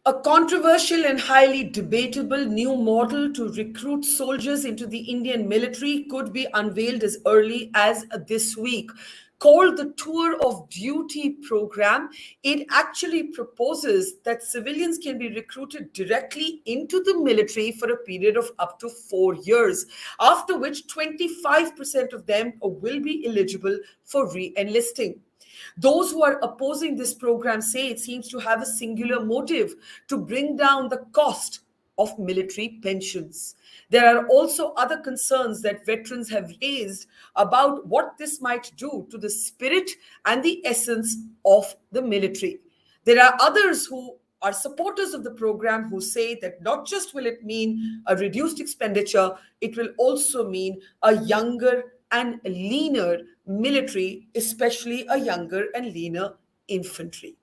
A controversial and highly debatable new model to recruit soldiers into the Indian military could be unveiled as early as this week. Called the Tour of Duty program, it actually proposes that civilians can be recruited directly into the military for a period of up to 4 years, after which 25% of them will be eligible for re enlisting. Those who are opposing this program say it seems to have a singular motive to bring down the cost of military pensions. There are also other concerns that veterans have raised about what this might do to the spirit and the essence of the military. There are others who are supporters of the program who say that not just will it mean a reduced expenditure, it will also mean a younger and leaner military, especially a younger and leaner infantry.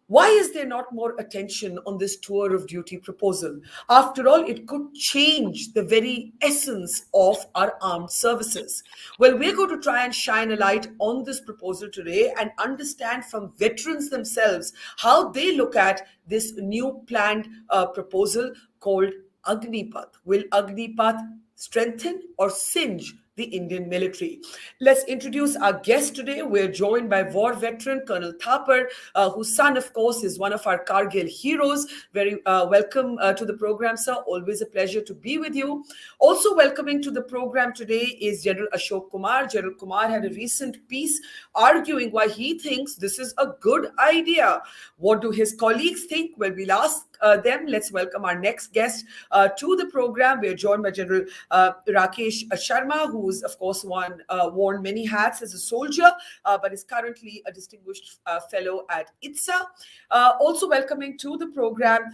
Why is there not more attention on this tour of duty proposal? After all, it could change the very essence of our armed services. Well, we're going to try and shine a light on this proposal today and understand from veterans themselves how they look at this new planned proposal called Agnipath. Will Agnipath strengthen or singe the Indian military? Let's introduce our guest today. We're joined by war veteran Colonel Thapar, whose son, of course, is one of our Kargil heroes. Very welcome to the program, sir. Always a pleasure to be with you. Also welcoming to the program today is General Ashok Kumar. General Kumar had a recent piece arguing why he thinks this is a good idea. What do his colleagues think? Well, we'll ask them. Let's welcome our next guest to the program. We're joined by General Rakesh Sharma, who's, of course, worn many hats as a soldier, but is currently a distinguished fellow at ITSA. Also welcoming to the program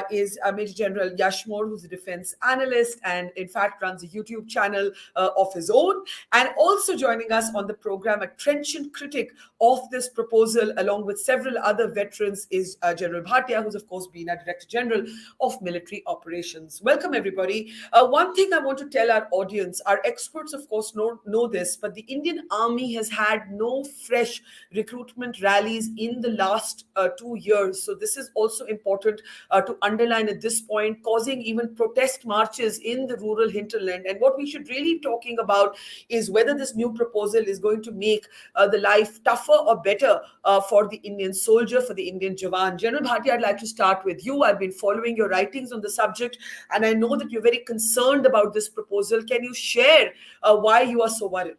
is Major General Yashmore, who's a defense analyst and, in fact, runs a YouTube channel of his own. And also joining us on the program, a trenchant critic of this proposal, along with several other veterans, is General Bhatia, who's, of course, been a Director General of Military Operations. Welcome, everybody. One thing I want to tell our audience, our experts, of course, know this, but the Indian Army has had no fresh recruitment rallies in the last 2 years. So this is also important to underline at this point, causing even protest marches in the rural hinterland. And what we should really be talking about is whether this new proposal is going to make the life tougher or better for the Indian soldier, for the Indian Jawan. General Bhatia, I'd like to start with you. I've been following your writings on the subject, and I know that you're very concerned about this proposal. Can you share why you are so worried?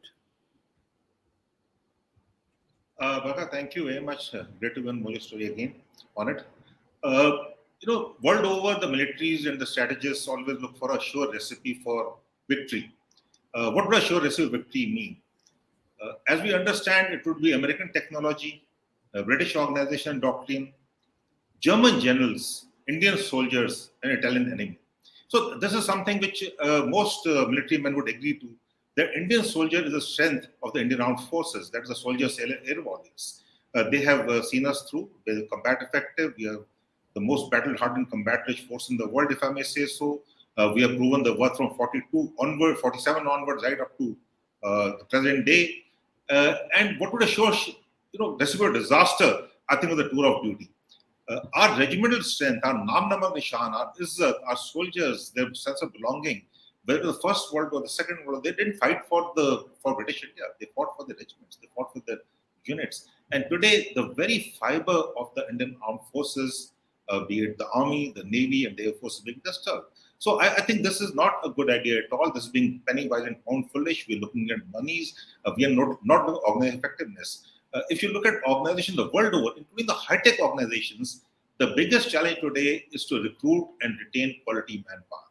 Barkha, thank you very much. Great to know your story again on it. World over, the militaries and the strategists always look for a sure recipe for victory. What would a sure recipe of victory mean? As we understand, it would be American technology, British organization doctrine, German generals, Indian soldiers, and Italian enemy. So this is something which most military men would agree to. The Indian soldier is the strength of the Indian armed forces. That is the soldiers' air warriors. They have seen us through. They're combat effective. We are the most battle-hardened combat-rich force in the world, if I may say so. We have proven the worth from 42 onward, 47 onwards, right up to the present day. And what would assure, recipe of disaster, I think, of the tour of duty. Our regimental strength, our Naam Namak Nishan, our soldiers, their sense of belonging. Whether the First World War, the Second World War, they didn't fight for British India. They fought for the regiments. They fought for the units. And today, the very fiber of the Indian armed forces, be it the Army, the Navy, and the Air Force, is being disturbed. So I think this is not a good idea at all. This is being penny wise and pound foolish. We're looking at monies. We are not looking at organization effectiveness. If you look at organizations the world over, including the high-tech organizations, the biggest challenge today is to recruit and retain quality manpower.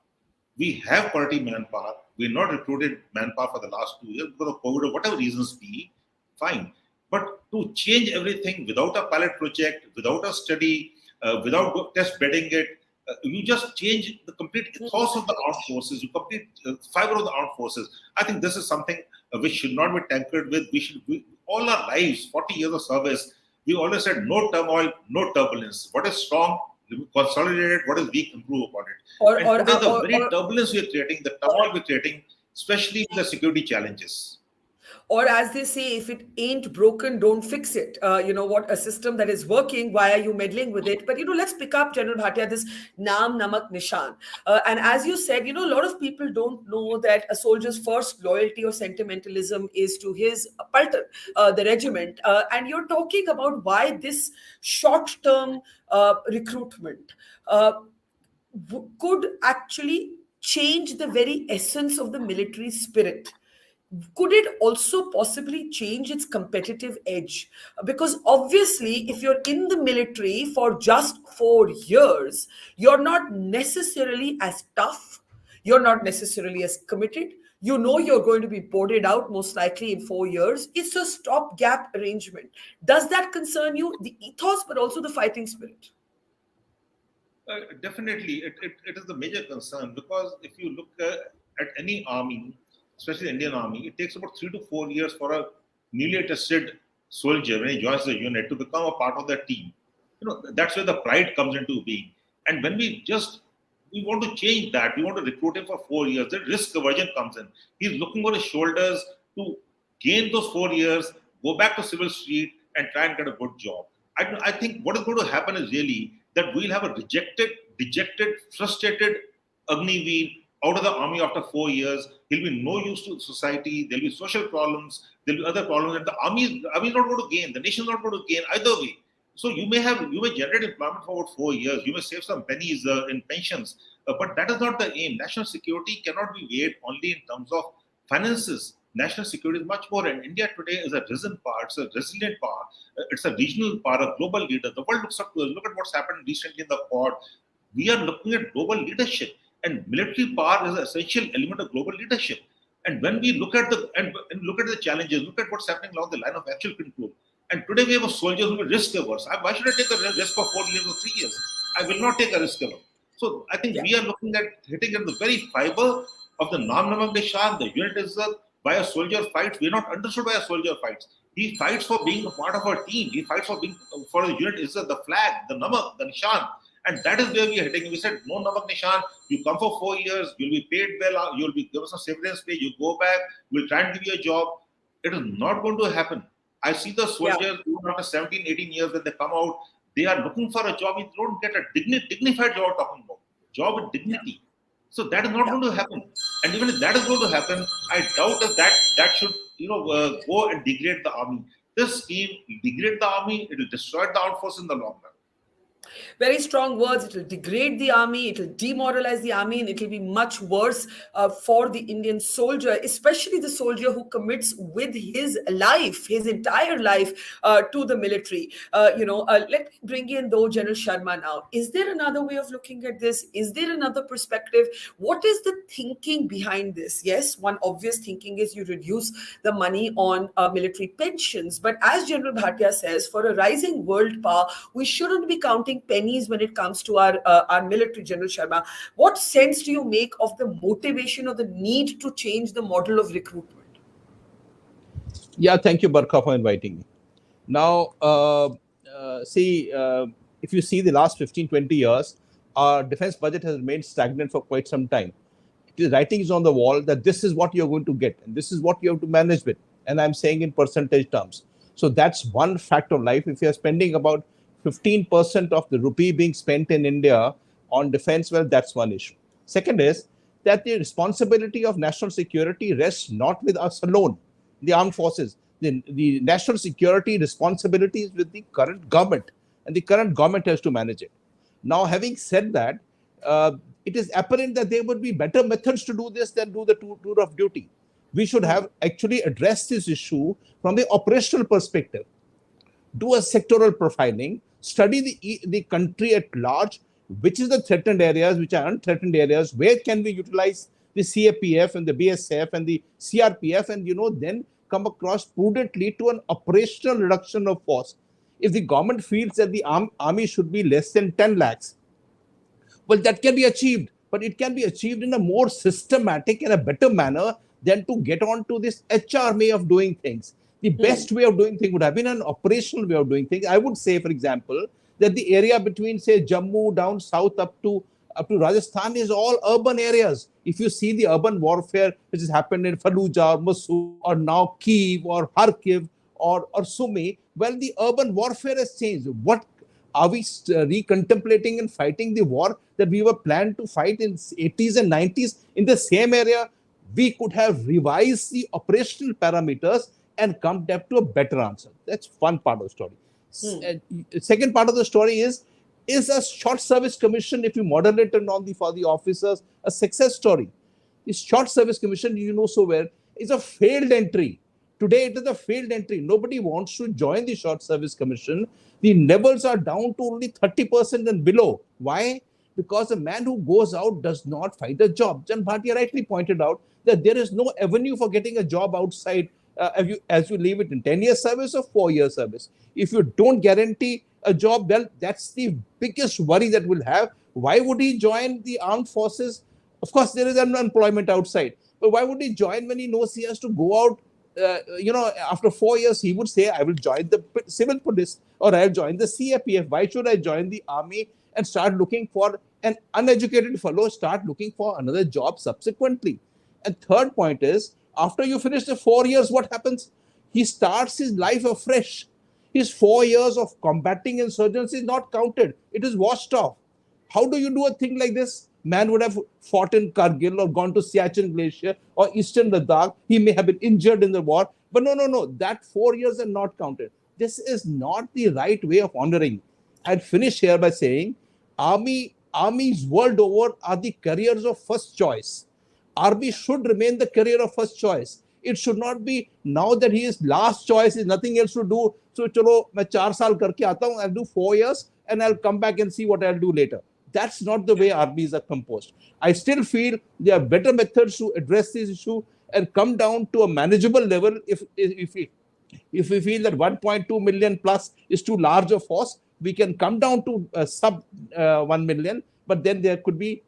We have quality manpower. We're not recruited manpower for the last 2 years because of COVID or whatever reasons be, fine. But to change everything without a pilot project, without a study, without test bedding it, you just change the complete ethos of the armed forces, you complete fiber of the armed forces. I think this is something which should not be tampered with. All our lives, 40 years of service, we always said no turmoil, no turbulence. What is strong, consolidate it. What is weak, improve upon it. And today, the very turbulence we are creating, the turmoil we're creating, especially the security challenges. Or as they say, if it ain't broken, don't fix it. What, a system that is working, why are you meddling with it? But let's pick up, General Bhatia, this naam namak nishan. And as you said, a lot of people don't know that a soldier's first loyalty or sentimentalism is to his paltan, the regiment. And you're talking about why this short-term recruitment could actually change the very essence of the military spirit. Could it also possibly change its competitive edge? Because obviously, if you're in the military for just 4 years, you're not necessarily as tough, you're not necessarily as committed. You know you're going to be boarded out most likely in 4 years. It's a stopgap arrangement. Does that concern you? The ethos, but also the fighting spirit. Definitely, it is the major concern because if you look at any army, especially the Indian army, it takes about 3 to 4 years for a newly tested soldier when he joins the unit to become a part of the team. That's where the pride comes into being. And when we want to change that, we want to recruit him for 4 years. The risk aversion comes in. He's looking on his shoulders to gain those 4 years, go back to civil street, and try and get a good job. I think what is going to happen is really that we'll have a dejected, frustrated Agniveer out of the army after 4 years. He'll be no use to society. There'll be social problems. There'll be other problems, and the army is not going to gain. The nation is not going to gain either way. So you may generate employment for about 4 years. You may save some pennies in pensions, but that is not the aim. National security cannot be weighed only in terms of finances. National security is much more, and India today is a risen power. It's a resilient power. It's a regional power, a global leader. The world looks up to us. Look at what's happened recently in the Quad. We are looking at global leadership, and military power is an essential element of global leadership. And when we look at and look at the challenges, look at what's happening along the line of actual control. And today we have a soldier who is risk averse. Why should I take a risk for 4 years or 3 years? I will not take a risk alone. So I think Yeah. we are looking at hitting at the very fiber of the Naam Namak Nishan, the unit is why a soldier fights. We are not understood why a soldier fights. He fights for being a part of our team. He fights for being for the unit is the flag, the namak, the nishan. And that is where we are heading. We said, no namak nishan, you come for 4 years, you'll be paid well, you'll be given some severance pay, you go back, we'll try and give you a job. It is not going to happen. I see the Yeah. soldiers who after 17, 18 years when they come out, they are looking for a job. You don't get a dignified job talking about. Job with dignity. So that is not Yeah. going to happen. And even if that is going to happen, I doubt that should go and degrade the army. This scheme will degrade the army. It will destroy the armed force in the long run. Very strong words. It will degrade the army, it will demoralize the army, and it will be much worse for the Indian soldier, especially the soldier who commits with his life, his entire life, to the military. Let me bring in, though, General Sharma now. Is there another way of looking at this? Is there another perspective? What is the thinking behind this? Yes, one obvious thinking is you reduce the money on military pensions. But as General Bhatia says, for a rising world power, we shouldn't be counting pennies when it comes to our military. General Sharma, what sense do you make of the motivation or the need to change the model of recruitment? Yeah, thank you, Barkha, for inviting me. Now, see, if you see the last 15, 20 years, our defense budget has remained stagnant for quite some time. The writing is on the wall that this is what you're going to get, and this is what you have to manage with. And I'm saying in percentage terms. So that's one fact of life. If you're spending about 15% of the rupee being spent in India on defense, well, that's one issue. Second is that the responsibility of national security rests not with us alone, the armed forces. The national security responsibility is with the current government, and the current government has to manage it. Now, having said that, it is apparent that there would be better methods to do this than do the tour of duty. We should have actually addressed this issue from the operational perspective. Do a sectoral profiling, study the country at large, which is the threatened areas, which are unthreatened areas, where can we utilize the CAPF and the BSF and the CRPF, and then come across prudently to an operational reduction of force. If the government feels that the army should be less than 10 lakhs, well, that can be achieved, but it can be achieved in a more systematic and a better manner than to get on to this HR way of doing things. The best way of doing things would have been an operational way of doing things. I would say, for example, that the area between, say, Jammu down south up to up to Rajasthan is all urban areas. If you see the urban warfare which has happened in Fallujah, Mosul, or now Kiev or Kharkiv or Sumy, well, the urban warfare has changed. What are we recontemplating and fighting the war that we were planned to fight in 80s and 90s in the same area? We could have revised the operational parameters and come up to a better answer. That's one part of the story. Second part of the story is a short service commission, if you model it on the for the officers, a success story? The short service commission, you know so well, is a failed entry. Today, it is a failed entry. Nobody wants to join the short service commission. The levels are down to only 30% and below. Why? Because a man who goes out does not find a job. Jan Bhatia rightly pointed out that there is no avenue for getting a job outside as you leave it in 10 years service or 4 years service. If you don't guarantee a job, well, that's the biggest worry that we'll have. Why would he join the armed forces? Of course, there is unemployment outside, but why would he join when he knows he has to go out? After 4 years, he would say, I will join the civil police or I'll join the CAPF. Why should I join the army and start looking for an uneducated fellow, start looking for another job subsequently? And third point is, after you finish the 4 years, what happens? He starts his life afresh. His 4 years of combating insurgency is not counted. It is washed off. How do you do a thing like this? Man would have fought in Kargil or gone to Siachen Glacier or Eastern Ladakh. He may have been injured in the war. But no. That 4 years are not counted. This is not the right way of honoring. I'd finish here by saying armies world over are the careers of first choice. Army should remain the career of first choice. It should not be now that he is last choice, is nothing else to do. So chalo, मैं 4 साल करके आता हूँ, I'll do 4 years and I'll come back and see what I'll do later. That's not the way armies are composed. I still feel there are better methods to address this issue and come down to a manageable level. If we feel that 1.2 million plus is too large a force, we can come down to sub 1 million, but then there could be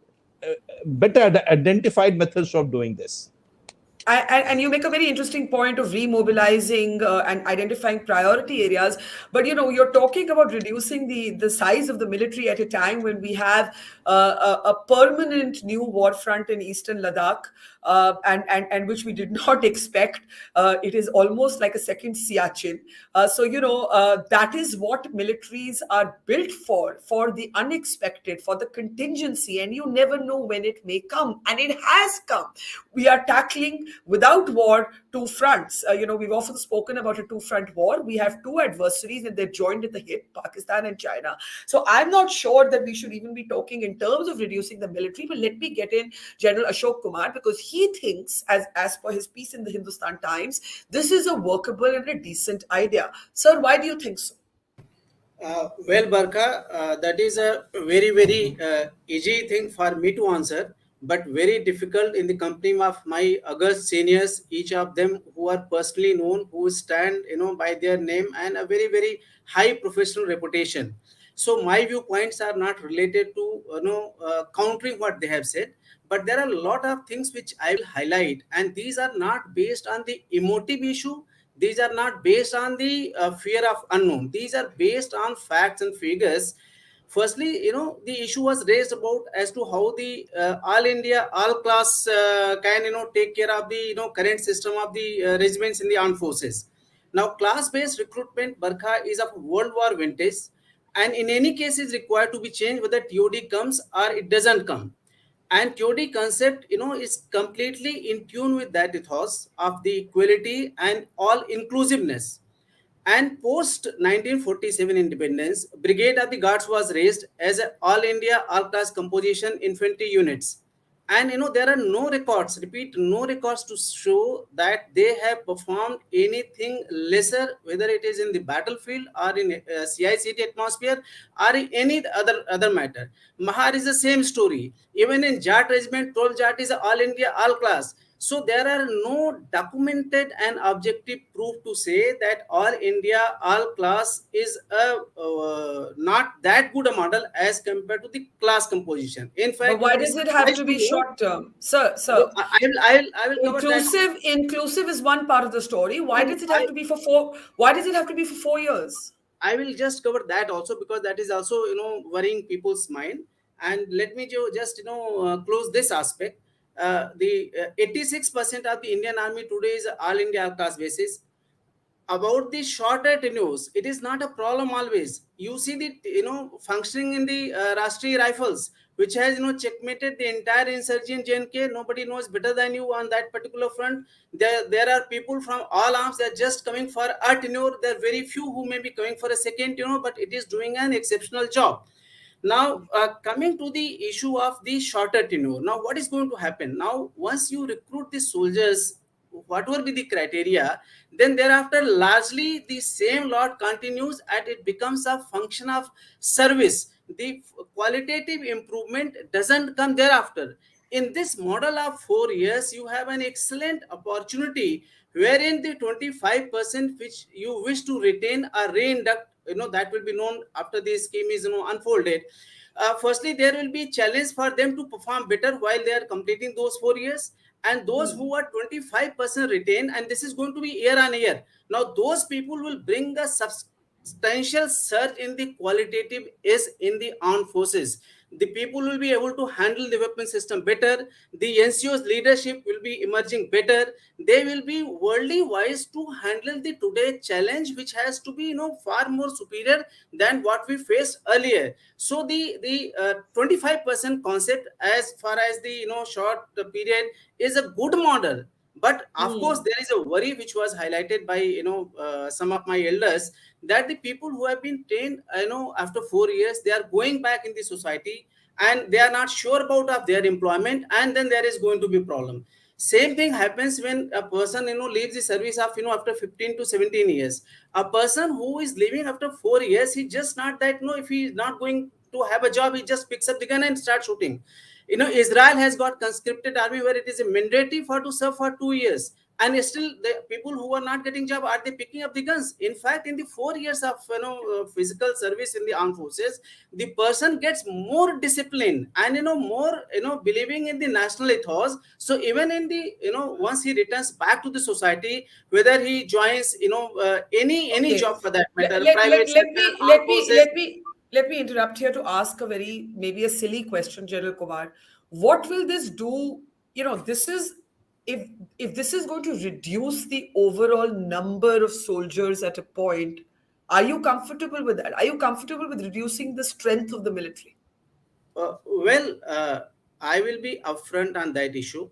better identified methods of doing this. And you make a very interesting point of remobilizing and identifying priority areas. But you're talking about reducing the size of the military at a time when we have a permanent new war front in eastern Ladakh, and which we did not expect. It is almost like a second Siachen. That is what militaries are built for the unexpected, for the contingency, and you never know when it may come, and it has come. We are tackling without war two fronts. We've often spoken about a two-front war. We have two adversaries and they're joined at the hip, Pakistan and China. So I'm not sure that we should even be talking in terms of reducing the military, but let me get in General Ashok Kumar, because he thinks, as per his piece in the Hindustan Times, this is a workable and a decent idea. Sir, why do you think so? Well, Barkha, that is a very, very easy thing for me to answer, but very difficult in the company of my august seniors, each of them who are personally known, who stand, by their name and a very, very high professional reputation. So my viewpoints are not related to, countering what they have said, but there are a lot of things which I will highlight, and these are not based on the emotive issue. These are not based on the fear of unknown. These are based on facts and figures. Firstly, the issue was raised about as to how the all India, all class can, take care of the, current system of the regiments in the armed forces. Now, class-based recruitment, Barkha, is of World War vintage, and in any case is required to be changed whether TOD comes or it doesn't come. And TOD concept, is completely in tune with that ethos of the equality and all inclusiveness. And post 1947 independence, Brigade of the Guards was raised as an all India, all class composition infantry units. And there are no records, repeat, no records to show that they have performed anything lesser, whether it is in the battlefield or in CICT atmosphere or in any other matter. Mahar is the same story. Even in Jat regiment, 12 Jat is all India, all class. So there are no documented and objective proof to say that all India, all class is not that good a model as compared to the class composition. In fact, but why does it have to be short term, sir? I will cover inclusive. that. Inclusive is one part of the story. Why does it have to be for four? Why does it have to be for 4 years? I will just cover that also, because that is also worrying people's mind. And let me just close this aspect. The 86% of the Indian Army today is all India caste basis. About the shorter tenures, it is not a problem always. You see the functioning in the Rashtriya Rifles, which has checkmated the entire insurgent JNK. Nobody knows better than you on that particular front. There are people from all arms that are just coming for a tenure. There are very few who may be coming for a second tenure, but it is doing an exceptional job. Now, coming to the issue of the shorter tenure, now what is going to happen? Now, once you recruit the soldiers, whatever be the criteria, then thereafter largely the same lot continues and it becomes a function of service. The qualitative improvement doesn't come thereafter. In this model of 4 years, you have an excellent opportunity wherein the 25% which you wish to retain or reinduct, that will be known after the scheme is unfolded. Firstly, there will be challenge for them to perform better while they are completing those 4 years, and those who are 25% retain, and this is going to be year on year. Now those people will bring a substantial surge in the qualitative is in the armed forces. The people will be able to handle the weapon system better. The NCO's leadership will be emerging better. They will be worldly wise to handle the today challenge, which has to be far more superior than what we faced earlier. So the 25% concept, as far as the short period, is a good model. But of course Hmm. there is a worry which was highlighted by some of my elders, that the people who have been trained after 4 years, they are going back in the society and they are not sure about of their employment, and then there is going to be problem. Same thing happens when a person leaves the service of after 15 to 17 years. A person who is leaving after 4 years, he just not that if he is not going to have a job, he just picks up the gun and starts shooting. Israel has got conscripted army where it is a mandatory for to serve for 2 years, and still the people who are not getting job, are they picking up the guns? In fact, in the 4 years of physical service in the armed forces, the person gets more discipline and more believing in the national ethos. So even in the once he returns back to the society, whether he joins any Okay. job for that Let, matter, let, let, private let sector, me armed let me forces. let me let me interrupt here to ask a very maybe a silly question, General Kumar. What will this do? This is, if this is going to reduce the overall number of soldiers at a point, are you comfortable with that? Are you comfortable with reducing the strength of the military? Well, I will be upfront on that issue.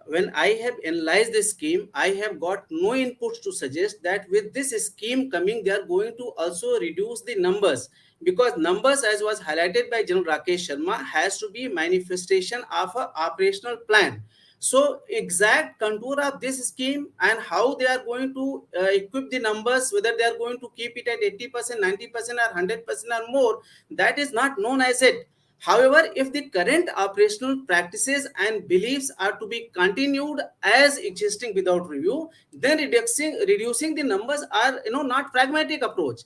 When I have analyzed the scheme, I have got no inputs to suggest that with this scheme coming, they are going to also reduce the numbers, because numbers, as was highlighted by General Rakesh Sharma, has to be manifestation of a operational plan. So exact contour of this scheme and how they are going to equip the numbers, whether they are going to keep it at 80%, 90%, or 100% or more, that is not known as it. However, if the current operational practices and beliefs are to be continued as existing without review, then reducing the numbers are not pragmatic approach.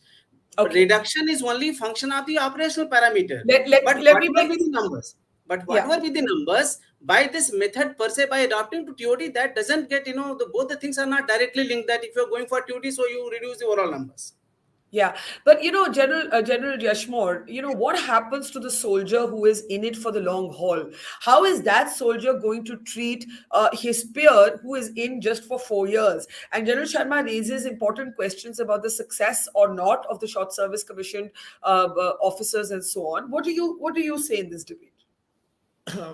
Okay. Reduction is only function of the operational parameter. Let, let, But let me whatever bring, be the numbers, yeah. by this method per se, by adopting to TOD, that doesn't get both the things are not directly linked. That if you're going for TOD, so you reduce the overall numbers. Yeah, but General Yashmore, what happens to the soldier who is in it for the long haul? How is that soldier going to treat his peer who is in just for 4 years? And General Sharma raises important questions about the success or not of the Short Service Commission officers and so on. What do you say in this debate?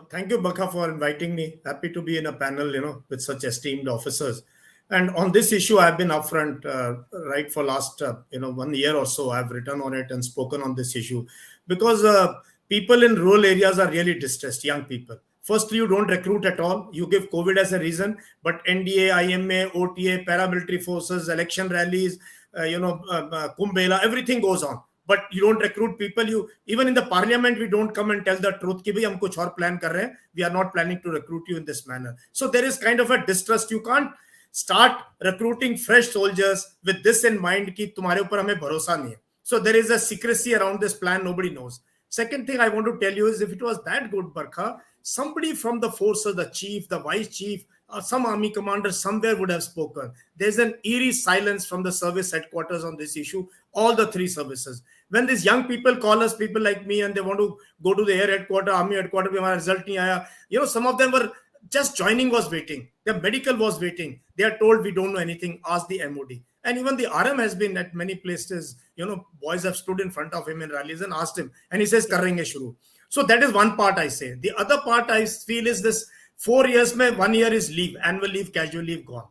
Thank you, Barkha, for inviting me. Happy to be in a panel, with such esteemed officers. And on this issue, I've been upfront, right, for last, 1 year or so. I've written on it and spoken on this issue because people in rural areas are really distressed, young people. Firstly, you don't recruit at all. You give COVID as a reason, but NDA, IMA, OTA, paramilitary forces, election rallies, Kumbh Mela, everything goes on. But you don't recruit people. You even in the parliament, we don't come and tell the truth कि भाई हम कुछ और plan कर रहे हैं. We are not planning to recruit you in this manner. So there is kind of a distrust. You can't start recruiting fresh soldiers with this in mind कि तुम्हारे ऊपर हमें भरोसा नहीं है. So there is a secrecy around this plan. Nobody knows. Second thing I want to tell you is, if it was that good, Barkha, somebody from the forces, the chief, the vice chief, or some army commander somewhere would have spoken. There's an eerie silence from the service headquarters on this issue, all the three services. When these young people call us, people like me, and they want to go to the air headquarters, army headquarters, "Hamara result nahi aaya." Some of them were just joining, was waiting. Their medical was waiting. They are told, "We don't know anything. Ask the MOD." And even the RM has been at many places. Boys have stood in front of him in rallies and asked him, and he says, "Kar renge shuru." So that is one part I say. The other part I feel is this: 4 years, 1 year is leave, annual leave, casual leave gone.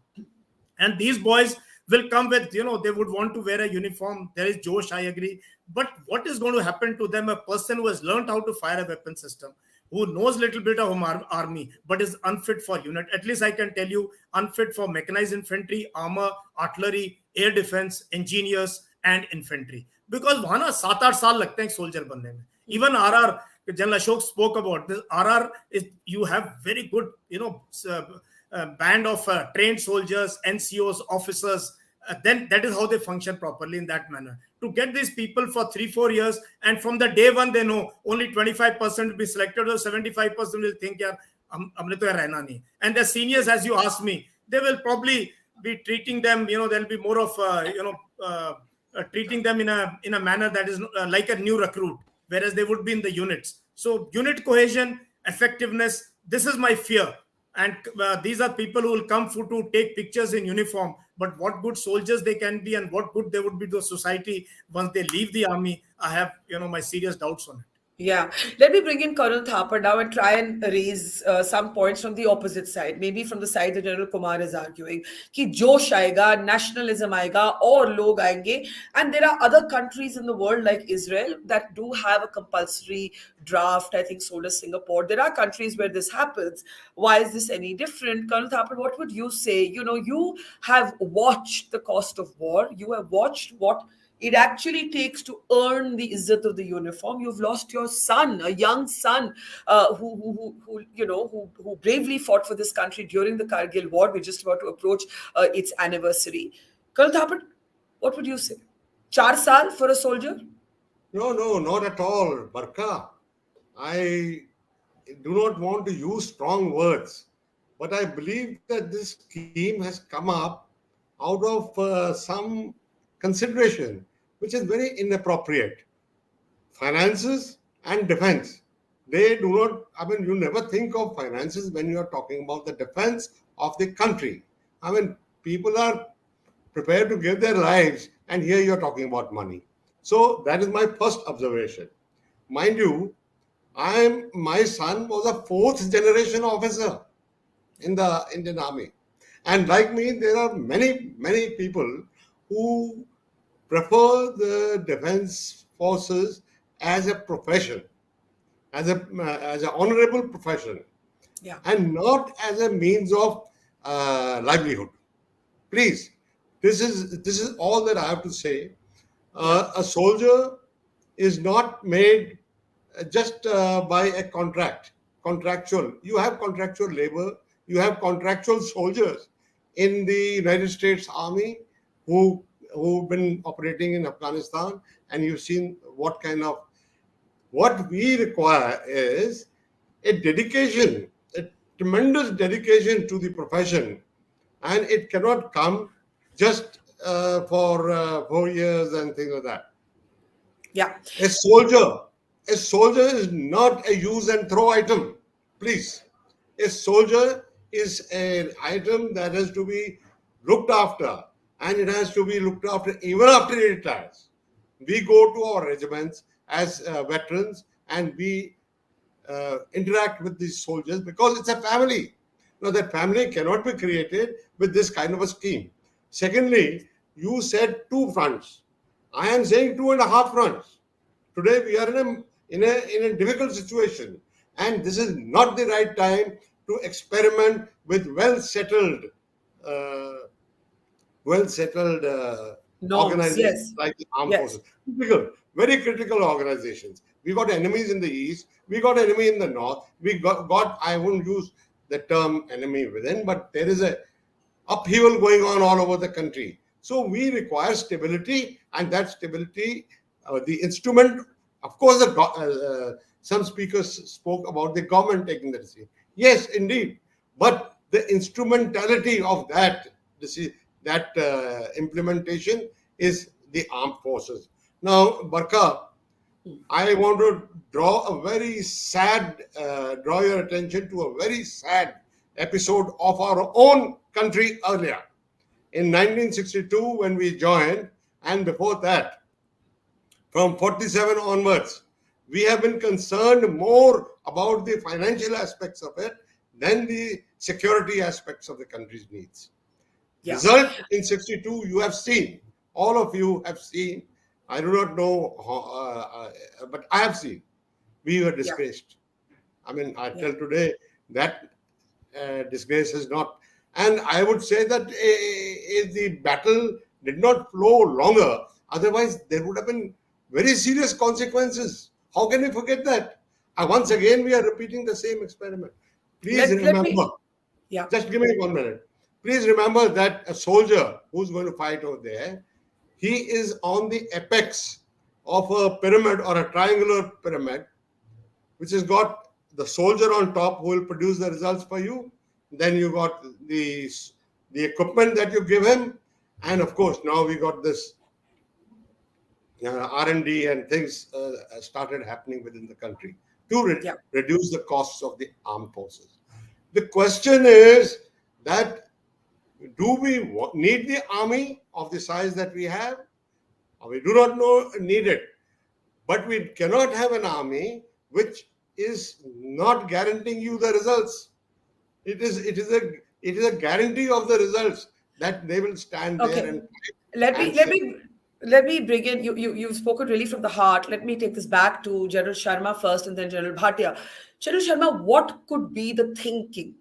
And these boys will come with, they would want to wear a uniform. There is Josh, I agree. But what is going to happen to them? A person who has learned how to fire a weapon system, who knows little bit of army, but is unfit for unit. At least I can tell you, unfit for mechanized infantry, armor, artillery, air defense, engineers, and infantry. Because वहाँ ना 7-8 साल लगते हैं soldier बनने में. Even RR, General Ashok spoke about this. RR is, you have very good, band of trained soldiers, NCOs, officers. Then that is how they function properly in that manner. To get these people for 3-4 years, and from the day one they know only 25% will be selected, or 75% will think, "Yeah, humne to yaar rehna nahi." And the seniors, as you asked me, they will probably be treating them. There'll be more of treating them in a manner that is like a new recruit, whereas they would be in the units. So unit cohesion, effectiveness. This is my fear. And these are people who will come to take pictures in uniform, but what good soldiers they can be and what good they would be to society once they leave the army, I have my serious doubts on it. Yeah, let me bring in Colonel Thapar now and try and raise some points from the opposite side, maybe from the side that General Kumar is arguing. कि जोश आएगा, nationalism आएगा, और लोग आएंगे. And there are other countries in the world like Israel that do have a compulsory draft. I think so does Singapore. There are countries where this happens. Why is this any different? Colonel Thapar, what would you say? You have watched the cost of war. You have watched what it actually takes to earn the izzat of the uniform. You've lost your son, a young son, who bravely fought for this country during the Kargil war. We're just about to approach its anniversary. Colonel Thapar, what would you say? 4 saal for a soldier? No, not at all, Barkha. I do not want to use strong words, but I believe that this scheme has come up out of some consideration which is very inappropriate. Finances and defense. They do not, you never think of finances when you are talking about the defense of the country. People are prepared to give their lives, and here you are talking about money. So that is my first observation. Mind you, my son was a 4th generation officer in the Indian Army. And like me, there are many, many people who prefer the defense forces as a profession, as an honorable profession, and not as a means of livelihood. Please, this is all that I have to say. A soldier is not made just by a contractual. You have contractual labor, you have contractual soldiers in the United States Army who've been operating in Afghanistan, and you've seen what we require is a dedication, a tremendous dedication to the profession, and it cannot come just for 4 years and things like that. Yeah. A soldier is not a use and throw item. Please. A soldier is an item that has to be looked after, and it has to be looked after even after he retires. We go to our regiments as veterans, and we interact with these soldiers because it's a family. Now, that family cannot be created with this kind of a scheme. Secondly, you said 2 fronts. I am saying 2.5 fronts. Today we are in a difficult situation, and this is not the right time to experiment with well-settled organizations like the armed forces. Very critical organizations. We got enemies in the east. We got enemy in the north. We got I won't use the term enemy within, but there is a upheaval going on all over the country. So we require stability, and that stability, the instrument, of course, some speakers spoke about the government taking the decision. Yes, indeed. But the instrumentality of that implementation is the armed forces. Now, Barkha, I want to draw your attention to a very sad episode of our own country earlier. In 1962, when we joined, and before that, from 47 onwards, we have been concerned more about the financial aspects of it than the security aspects of the country's needs. Yeah. Result in 62, you have seen, all of you have seen. I do not know, but I have seen. We were disgraced. I mean, till today, that disgrace is not. And I would say that the battle did not flow longer. Otherwise, there would have been very serious consequences. How can we forget that? Once again, we are repeating the same experiment. Please remember. Just give me 1 minute. Please remember that a soldier who's going to fight over there, he is on the apex of a pyramid or a triangular pyramid, which has got the soldier on top who will produce the results for you. Then you got the equipment that you give him. And of course, now we got this R&D and things started happening within the country to reduce the costs of the armed forces. The question is that do we need the army of the size that we have? We do not need it. But we cannot have an army which is not guaranteeing you the results. It is a guarantee of the results that they will stand there and let me bring in you've spoken really from the heart. Let me take this back to General Sharma first and then General Bhatia. General Sharma, what could be the thinking?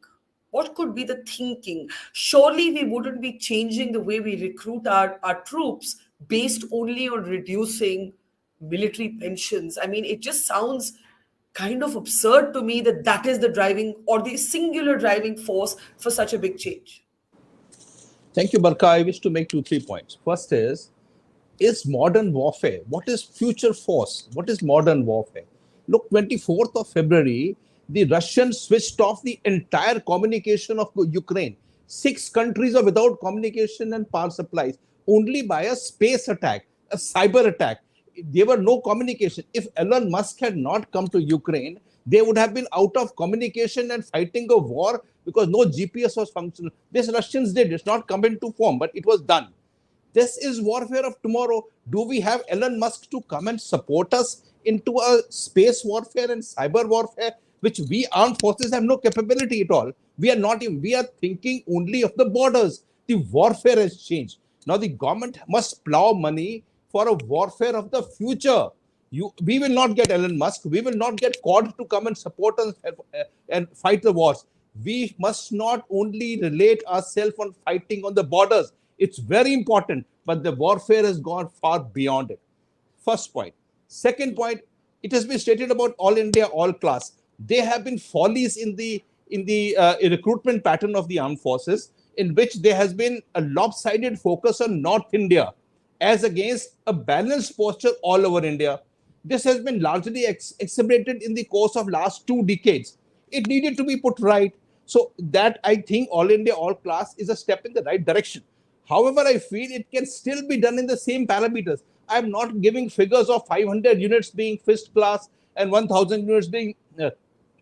What could be the thinking? Surely we wouldn't be changing the way we recruit our troops based only on reducing military pensions. I mean, it just sounds kind of absurd to me that is the driving or the singular driving force for such a big change. Thank you, Barkha. I wish to make 2-3 points. First is modern warfare? What is future force? What is modern warfare? Look, 24th of February, the Russians switched off the entire communication of Ukraine. 6 countries are without communication and power supplies, only by a space attack, a cyber attack. There were no communication. If Elon Musk had not come to Ukraine, they would have been out of communication and fighting a war because no GPS was functional. This Russians did. It's not come into form, but it was done. This is warfare of tomorrow. Do we have Elon Musk to come and support us into a space warfare and cyber warfare, which we armed forces have no capability at all? We are thinking only of the borders. The warfare has changed. Now the government must plow money for a warfare of the future. We will not get Elon Musk. We will not get COD to come and support us and fight the wars. We must not only relate ourselves on fighting on the borders. It's very important, but the warfare has gone far beyond it. First point. Second point, it has been stated about all India, all class. There have been follies in the recruitment pattern of the armed forces, in which there has been a lopsided focus on North India as against a balanced posture all over India. This has been largely exacerbated in the course of last 2 decades. It needed to be put right. So that, I think, all India, all class is a step in the right direction. However, I feel it can still be done in the same parameters. I'm not giving figures of 500 units being first class and 1,000 units being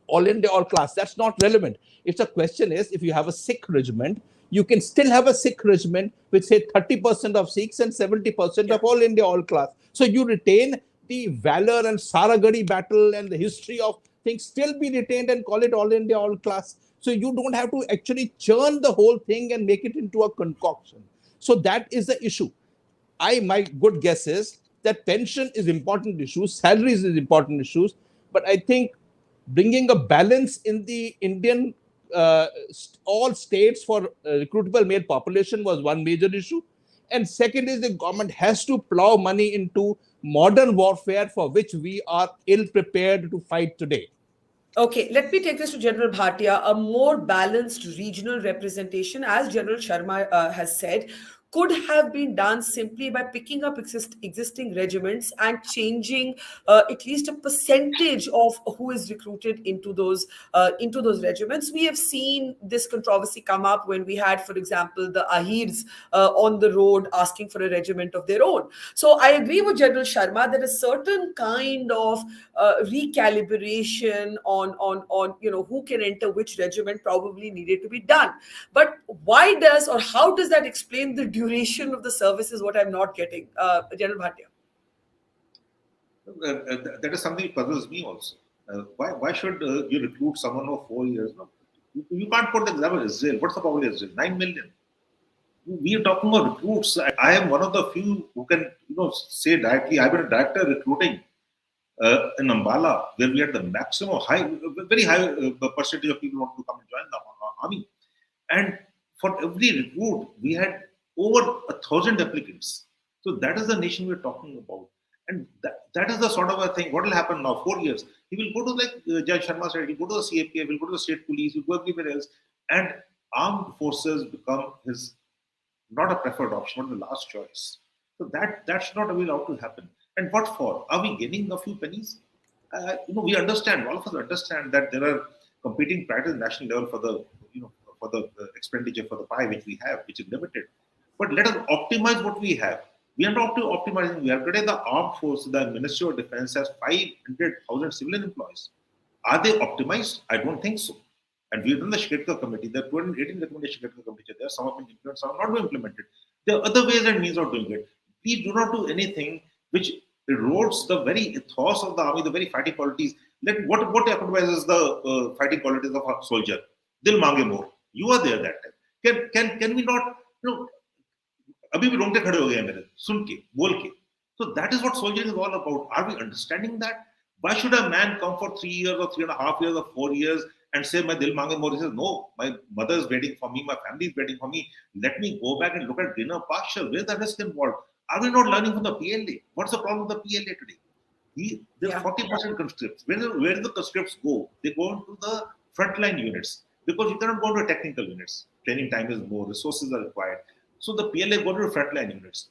all India, all class. That's not relevant. If the question is, if you have a Sikh regiment, you can still have a Sikh regiment which say 30% of Sikhs and 70% of all India, all class. So you retain the valor and Saragadi battle and the history of things still be retained and call it all India, all class. So you don't have to actually churn the whole thing and make it into a concoction. So that is the issue. My good guess is that pension is important issue, salaries is important issues, but I think bringing a balance in the Indian all states for recruitable male population was one major issue. And second is the government has to plow money into modern warfare for which we are ill prepared to fight today. Okay, let me take this to General Bhatia. A more balanced regional representation, as General Sharma has said, could have been done simply by picking up existing regiments and changing at least a percentage of who is recruited into those regiments. We have seen this controversy come up when we had, for example, the Ahirs on the road asking for a regiment of their own. So I agree with General Sharma that a certain kind of recalibration on who can enter which regiment probably needed to be done. But why does or how does that explain the duration of the service is what I'm not getting, General Bhatia. That is something that puzzles me also. Why should you recruit someone for 4 years? No, you can't put the example of Israel. What's the population of Israel? 9 million. We are talking about recruits. I am one of the few who can, say directly. I've been a director recruiting in Ambala, where we had the maximum very high percentage of people want to come and join the army. And for every recruit, we had over 1,000 applicants. So that is the nation we're talking about. And that is the sort of a thing. What will happen now? 4 years. He will go to, like Judge Sharma said, he'll go to the CAPF, he'll go to the state police, he'll go everywhere else. And armed forces become his, not a preferred option, but the last choice. So that should not be allowed to happen. And what for? Are we gaining a few pennies? We understand, all of us understand that there are competing priorities at national level for the expenditure for the pie which we have, which is limited. But let us optimize what we have. We are not optimizing. We have today the armed force, the Ministry of Defense has 500,000 civilian employees. Are they optimized? I don't think so. And we've done the Shiketka committee. There are 218 recommendations Shiketka committee. There some have been implemented, some have not been implemented. There are other ways and means of doing it. Please do not do anything which erodes the very ethos of the army, the very fighting qualities. What epitomizes the fighting qualities of a soldier? Dil mange more. You are there that time. Can we not? अभी भी रोंगटे खड़े हो गए मेरे सुन के बोल के. So that is what soldiering is all about. Are we understanding that? Why should a man come for 3 years or 3.5 years or 4 years and say my dil mange more? He says no, my mother is waiting for me, my family is waiting for me. Let me go back and look at greener pasture. Where's the risk involved? Are we not learning from the PLA? What's the problem with the PLA today? There's 40% conscripts. Where do the conscripts go? They go into the frontline units because you cannot go to technical units. Training time is more, resources are required. So the PLA go to frontline units.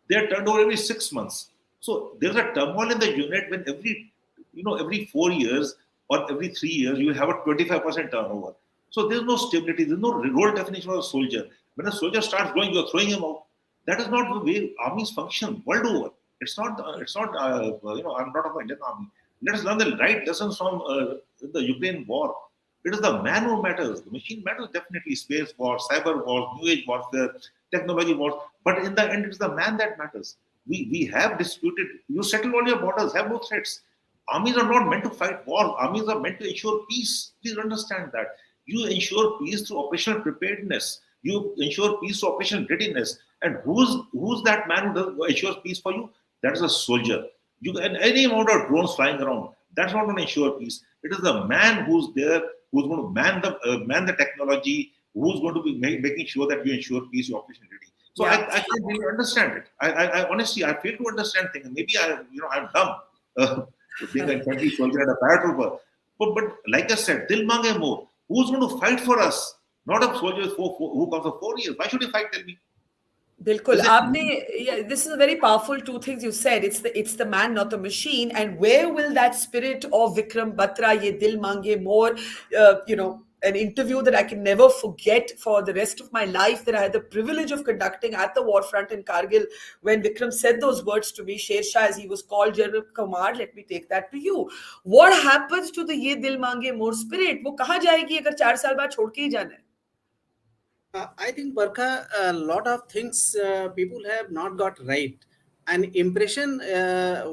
They are turned over every 6 months. So there's a turmoil in the unit when every 4 years or every 3 years you have a 25% turnover. So there's no stability. There's no role definition of a soldier. When a soldier starts going, you're throwing him out. That is not the way armies function world over. It's not. I'm not of the Indian army. Let us learn the right lessons from the Ukraine war. It is the man who matters. The machine matters definitely. Space wars, cyber wars, new age warfare, technology wars. But in the end, it's the man that matters. We have disputed. You settle all your borders, have no threats. Armies are not meant to fight wars. Armies are meant to ensure peace. Please understand that. You ensure peace through operational preparedness. You ensure peace through operational readiness. And who's that man who ensures peace for you? That is a soldier. And any amount of drones flying around, that's not going to ensure peace. It is the man who's there, who's going to man the technology, who's going to be making sure that you ensure peace, your operation ready. So I can't really understand it. I honestly, I fail to understand things. Maybe I'm dumb, being a country soldier and a paratrooper. But like I said, dil mange more. Who's going to fight for us? Not a soldier who comes for 4 years. Why should he fight? Tell me. बिल्कुल आपने this is a very powerful two things you said. It's the man, not the machine. And where will that spirit of Vikram Batra, ye dil mange more, an interview that I can never forget for the rest of my life that I had the privilege of conducting at the war front in Kargil when Vikram said those words to me, Sher Shah, as he was called, General Kumar, let me take that to you. What happens to the ye dil mange more spirit? वो कहाँ जाएगी अगर 4 साल बाद छोड़ के ही जाना है? I think, Barkha, a lot of things people have not got right. An impression,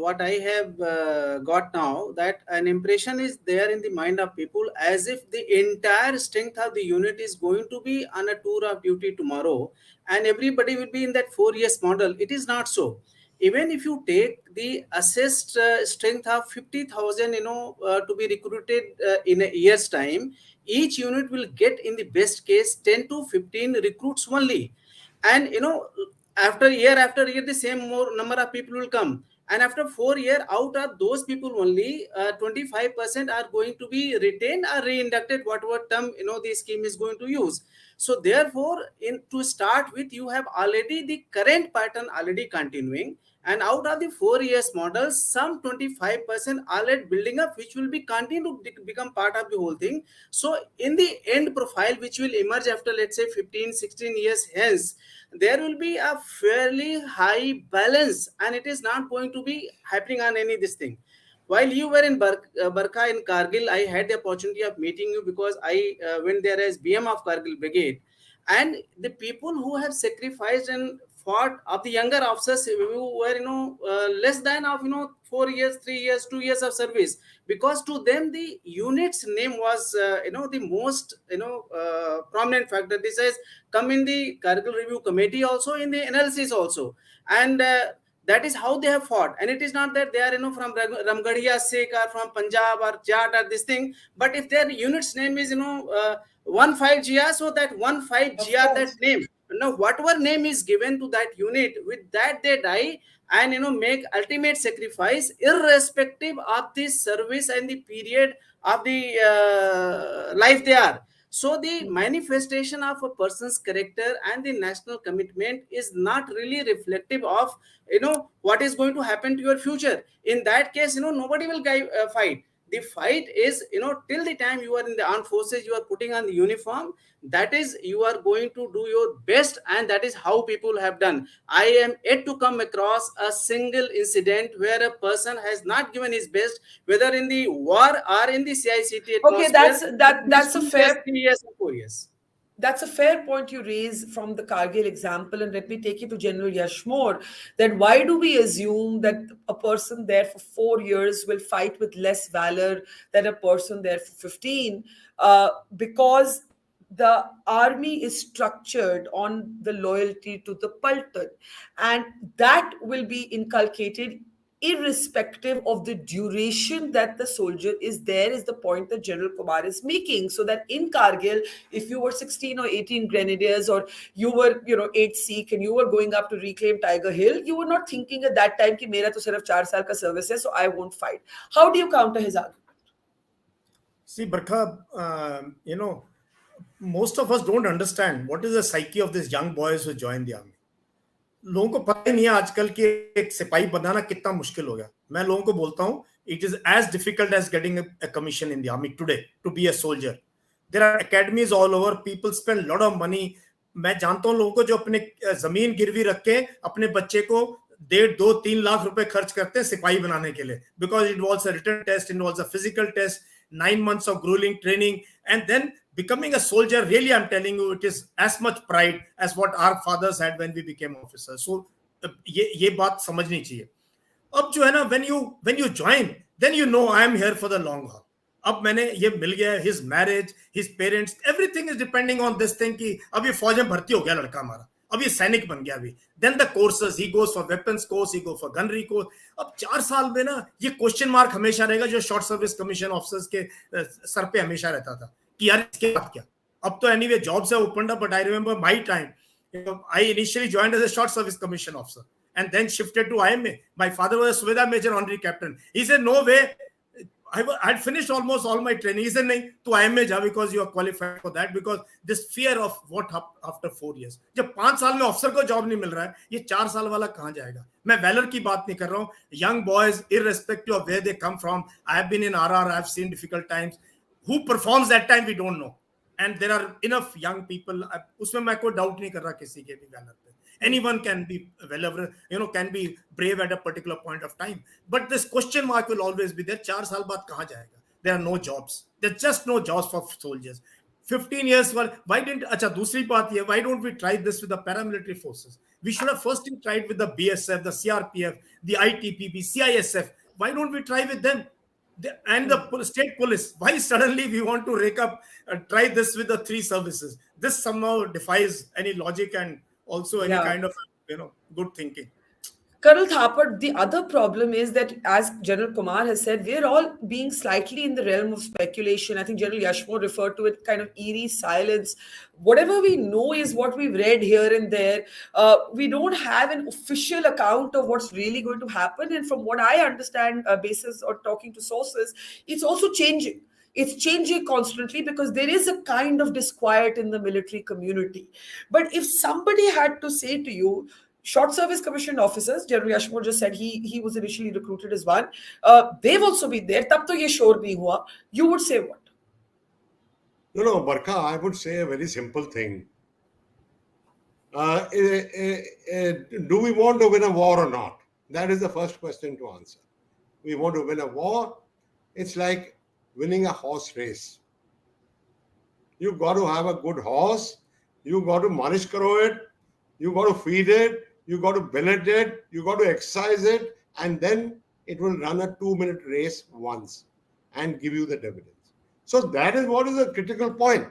what I have got now, that an impression is there in the mind of people as if the entire strength of the unit is going to be on a tour of duty tomorrow and everybody will be in that 4 years model. It is not so. Even if you take the assessed strength of 50,000, to be recruited in a year's time, each unit will get in the best case 10 to 15 recruits only. And after year, the same more number of people will come. and after 4 years, out of those people only 25% are going to be retained or reinducted, whatever term the scheme is going to use. So therefore, in to start with, you have already the current pattern already continuing, and out of the 4 years models, some 25% already building up, which will be continue to become part of the whole thing. So in the end profile, which will emerge after, let's say, 15-16 years hence, there will be a fairly high balance, and it is not going to be happening on any this thing. While you were in Barkha in Kargil, I had the opportunity of meeting you, because I went there as BM of Kargil Brigade, and the people who have sacrificed and fought of the younger officers who were less than of 4 years, 3 years, 2 years of service, because to them the unit's name was the most prominent factor. This has come in the Kargil review committee also, in the analysis also, and that is how they have fought. And it is not that they are from Ramgarhia Sikh or from Punjab or Jat or this thing, but if their unit's name is 15GR, so that Of 15GR, that course. name, whatever name is given to that unit, with that they die, and make ultimate sacrifice, irrespective of the service and the period of the life they are. So the manifestation of a person's character and the national commitment is not really reflective of what is going to happen to your future. In that case, nobody will fight. The fight is, till the time you are in the armed forces, you are putting on the uniform, that is, you are going to do your best, and that is how people have done. I am yet to come across a single incident where a person has not given his best, whether in the war or in the CICT Okay, atmosphere, in these that's a 2 years, fair 3 years, and 4 years. that's a fair point you raise from the Kargil example, and let me take you to General Yashmore. That why do we assume that a person there for 4 years will fight with less valor than a person there for 15? Because the army is structured on the loyalty to the Paltan, and that will be inculcated irrespective of the duration that the soldier is there, is the point that General Kumar is making. So that in Kargil, if you were 16 or 18 grenadiers, or you were 8 Sikh, and you were going up to reclaim Tiger Hill, you were not thinking at that time ki mera to sirf 4 saal ka service hai, so I won't fight. How do you counter his argument? See, Barkha, most of us don't understand what is the psyche of these young boys who join the army. लोगों को पता ही नहीं है आजकल कि एक सिपाही बनाना कितना मुश्किल हो गया. मैं लोगों को बोलता हूँ, it is as difficult as getting a commission in the army today to be a soldier. There are academies all over. People spend a lot of money. मैं जानता हूँ लोगों को जो अपने जमीन गिरवी रख के अपने बच्चे को 1.5-2-3 लाख रुपए खर्च करते हैं सिपाही बनाने के लिए, because it involves a written test, involves a physical test, 9 months of grueling training, and then becoming a soldier. Really, I'm telling you, it is as much pride as what our fathers had when we became officers. So ये बात समझनी चाहिए. अब जो है ना, when you join, then you know I am here for the long haul. अब मैंने ये मिल गया, his marriage, his parents, everything is depending on this thing कि अब ये फौज में भर्ती हो गया लड़का हमारा, अब ये सैनिक बन गया अभी. Then the courses, he goes for weapons course, he goes for gunnery course. अब 4 साल में ना ये क्वेश्चन मार्क हमेशा रहेगा जो शॉर्ट सर्विस कमीशन ऑफिसर्स के सर पे हमेशा रहता था कि यार इसके बाद क्या. अब तो anyway jobs have opened up, but I remember my time, I initially joined as a short service commission officer and then shifted to IMA. My father was a Subedar Major Honorary Captain. He said, no way. I'd finished almost all my training. He said, nahi, tu IMA ja, because you are qualified for that. Because this fear of what after 4 years. जब 5 साल में officer को job नहीं मिल रहा है, ये 4 साल वाला कहाँ जाएगा? मैं वैलर की बात नहीं कर रहा हूँ. Young boys, irrespective of where they come from, I have been in RR, I have seen difficult times. Who performs that time, we don't know. And there are enough young people. उसमें मैं कोई doubt नहीं कर रहा किसी के भी valour पे. Anyone can be can be brave at a particular point of time. But this question mark will always be there. 4 साल बाद कहाँ जाएगा? There are no jobs. There's just no jobs for soldiers. 15 years. Well, why didn't? अच्छा, दूसरी बात ये. Why don't we try this with the paramilitary forces? We should have first tried with the BSF, the CRPF, the ITPB, CISF. Why don't we try with them? And the state police. Why suddenly we want to rake up try this with the 3 services? This somehow defies any logic and also any kind of good thinking. Colonel Thapar, the other problem is that, as General Kumar has said, we're all being slightly in the realm of speculation. I think General Yashmore referred to it kind of eerie silence. Whatever we know is what we've read here and there. We don't have an official account of what's really going to happen. And from what I understand, basis or talking to sources, it's also changing. It's changing constantly because there is a kind of disquiet in the military community. But if somebody had to say to you, short service commissioned officers, General Yashmore just said he was initially recruited as one. They've also been there. Tab to ye shor nahi hua. You would say what? No, Barkha, I would say a very simple thing. Do we want to win a war or not? That is the first question to answer. We want to win a war. It's like winning a horse race. You've got to have a good horse. You've got to manish karo it. You've got to feed it. You've got to billet it. You've got to exercise it. And then it will run a 2-minute race once and give you the dividends. So that is what is a critical point.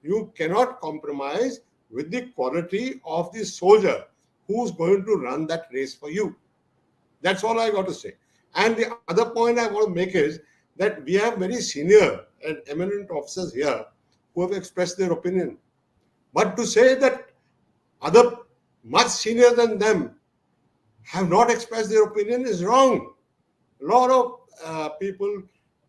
You cannot compromise with the quality of the soldier who's going to run that race for you. That's all I got to say. And the other point I want to make is that we have very senior and eminent officers here who have expressed their opinion. But to say that other much senior than them have not expressed their opinion is wrong. A lot of people,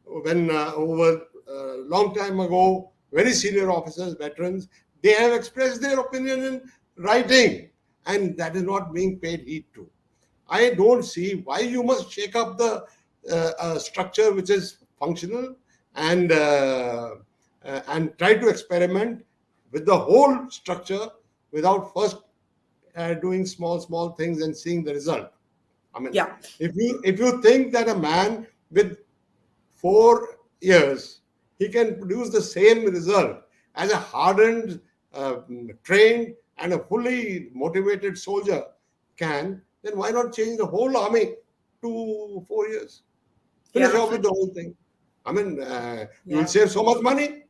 when over a long time ago, very senior officers, veterans, they have expressed their opinion in writing, and that is not being paid heed to. I don't see why you must shake up the structure which is functional and try to experiment with the whole structure without first doing small things and seeing the result. I mean, Yeah. if you think that a man with 4 years he can produce the same result as a hardened, trained, and a fully motivated soldier can, then why not change the whole army to 4 years? Finish off with the whole thing. I mean, you will save so much money.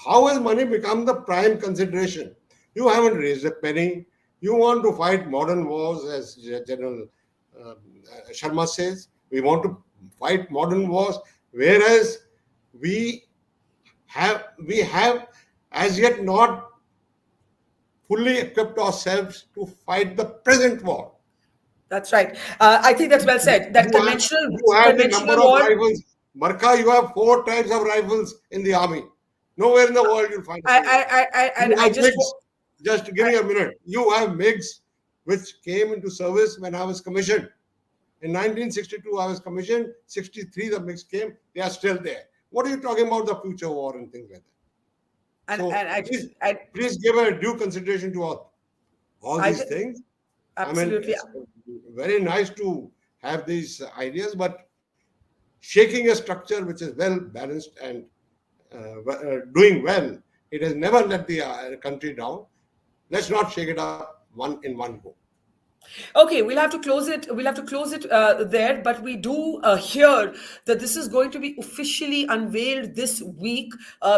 How has money become the prime consideration? You haven't raised a penny. You want to fight modern wars, as General Sharma says. We want to fight modern wars, whereas we have as yet not fully equipped ourselves to fight the present war. That's right. I think that's well said. That You have the number of war. rifles. Barkha, you have 4 types of rifles in the army. Nowhere in the world you'll find. Just give me a minute. You have MiGs, which came into service when I was commissioned. In 1962, I was commissioned. 63, the MiGs came. They are still there. What are you talking about the future war and things like that? Please give a due consideration to all these things. Absolutely. I mean, it's very nice to have these ideas, but shaking a structure which is well balanced and doing well, it has never let the country down. Let's not shake it up in one go. Okay, we'll have to close it. We'll have to close it there. But we do hear that this is going to be officially unveiled this week,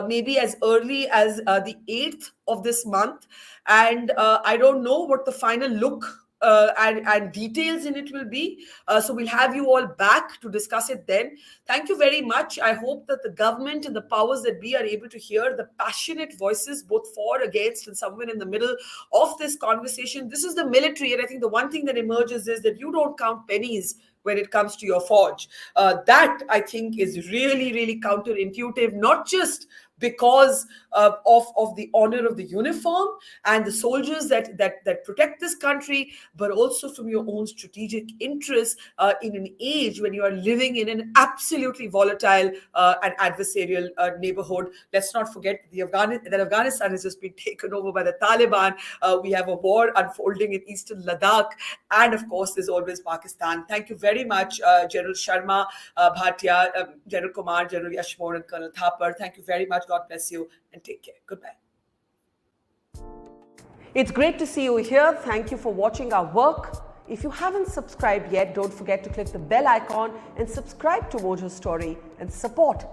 maybe as early as the 8th of this month. And I don't know what the final look and details in it will be. So we'll have you all back to discuss it then. Thank you very much. I hope that the government and the powers that be are able to hear the passionate voices, both for, against, and somewhere in the middle of this conversation. This is the military, and I think the one thing that emerges is that you don't count pennies when it comes to your forge. That, I think, is really, really counterintuitive, not just because of the honor of the uniform and the soldiers that protect this country, but also from your own strategic interests in an age when you are living in an absolutely volatile and adversarial neighborhood. Let's not forget that Afghanistan has just been taken over by the Taliban. We have a war unfolding in eastern Ladakh, and of course there's always Pakistan. Thank you very much, General Sharma, Bhatia, General Kumar, General Yashmore, and Colonel Thapar. Thank you very much. God bless you and take care. Goodbye. It's great to see you here. Thank you for watching our work. If you haven't subscribed yet, don't forget to click the bell icon and subscribe to Mojo Story and support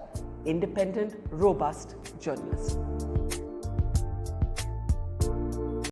independent, robust journalism.